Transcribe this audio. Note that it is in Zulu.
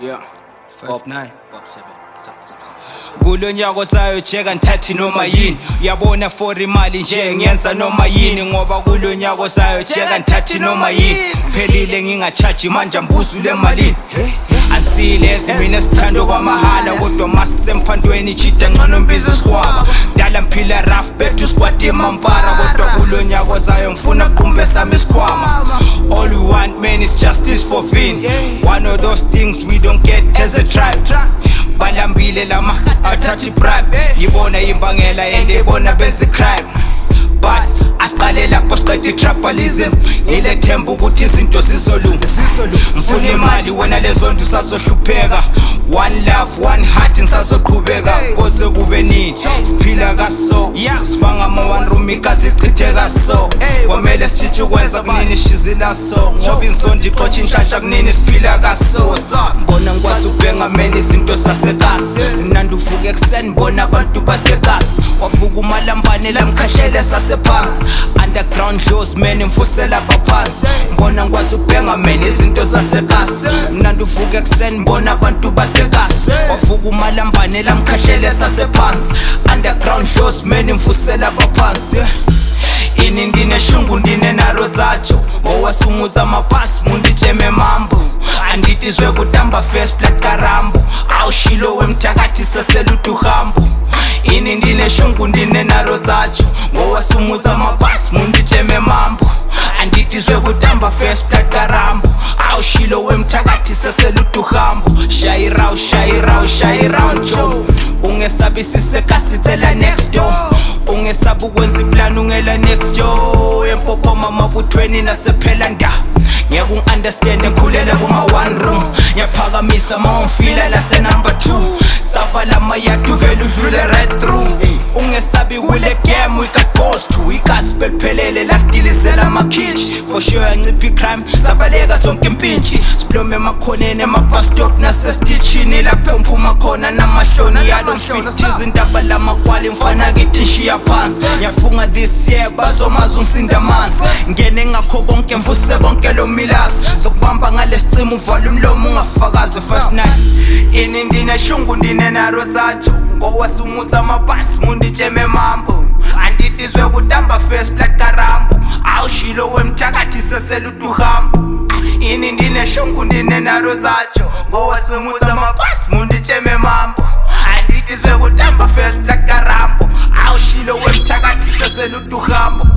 Yeah, 5-9 Bob 7. Kulo nyaka sayo cheka nthathi noma yini uyabona for imali nje ngiyenza noma yini ngoba kulo nyaka sayo cheka nthathi noma yini phelile ngingacharge manje mbuzule emalini Ansilezi mina sithando kwamahala kodwa masemphandweni chida ngcono mbizo sikwaba dala mphila rough bethu squad emampara kodwa kulo nyaka sayo ngifuna qhumbe sami isikhwama all we want man is justice for Vin one of those things we don't get as a tribe balambile lama athathi bribe yibona imbangela endebona benze crime but asiqale lapho siqede tribalism ile themba ukuthi izinto zizolunga mfuna imali wena lezonto usazohlupheka one love one heart ngisazoqhubeka koze kube nini siphila kaso sibanga ama one room ikazichithe kaso kwamele sitshitshe ukwenza kunini shizila so ngoba inzondo ixotsha inhlanhla kunini siphila kaso ngibona ngikwazi ukubhenga mina izinto sasekasi nandi uvuka ekuseni ngibona abantu basekasi wavuka umalambane lamkhahlele sasephansi underground shows man imfusela abaphansi ngibona ngikwazi ukubhenga mina izinto sasekasi nandi uvuka ekuseni ngibona abantu basekasi wavuka umalambane lamkhahlele sasephansi underground shows man imfusela abaphansi ini ndine shungu ndine naro zacho owasumuza mapasi munditsheme mambo anditizwe kutamba first blood karambo awushilo wemthakathi saselutu hambo ini ndine shungu ndine naro zacho owasumuza mapasi munditsheme mambo anditizwe kutamba first blood karambo awushilo wemthakathi saselutu hambo shayiraw njo ungesabi sisekasitela next door ungesabi ukwenza iplan ungela next yo empophoma mabuthweni nasephela nda ngeke ungi-understand ngikhulele kuma one room ngiyaphakamisa ma ungifila lase number 2 tava lamayadi uvele udlule right through ungesabi kule game we got goals to ikaspe liphelele lastilizela amakhishi for sure yancipha icrime sabaleka zonke impintshi siblome emakhoneni emabus stop nasesitichini lapho ngiphuma khona namahloni yalo mfiti izindaba lamakwali mfana kithi nshiya phansi ngiyafunga this year bazomazi ungisinda amanzi ngene ngakho konke mvuse konke lo milasi zokubamba ngalesicimo uvala umlomo ungafakazi 5-9 ini ndine shungu ndine naro zacho ngowasumutsa amabhasi munditsheme mambo anditizwe kutamba first blood karambo awushilo wemthakathi saselutu hambo ini ndine shungu ndine naro zacho ngowasumutsa amabhasi munditsheme mambo anditizwe kutamba first blood karambo awushilo wemthakathi saselutu hambo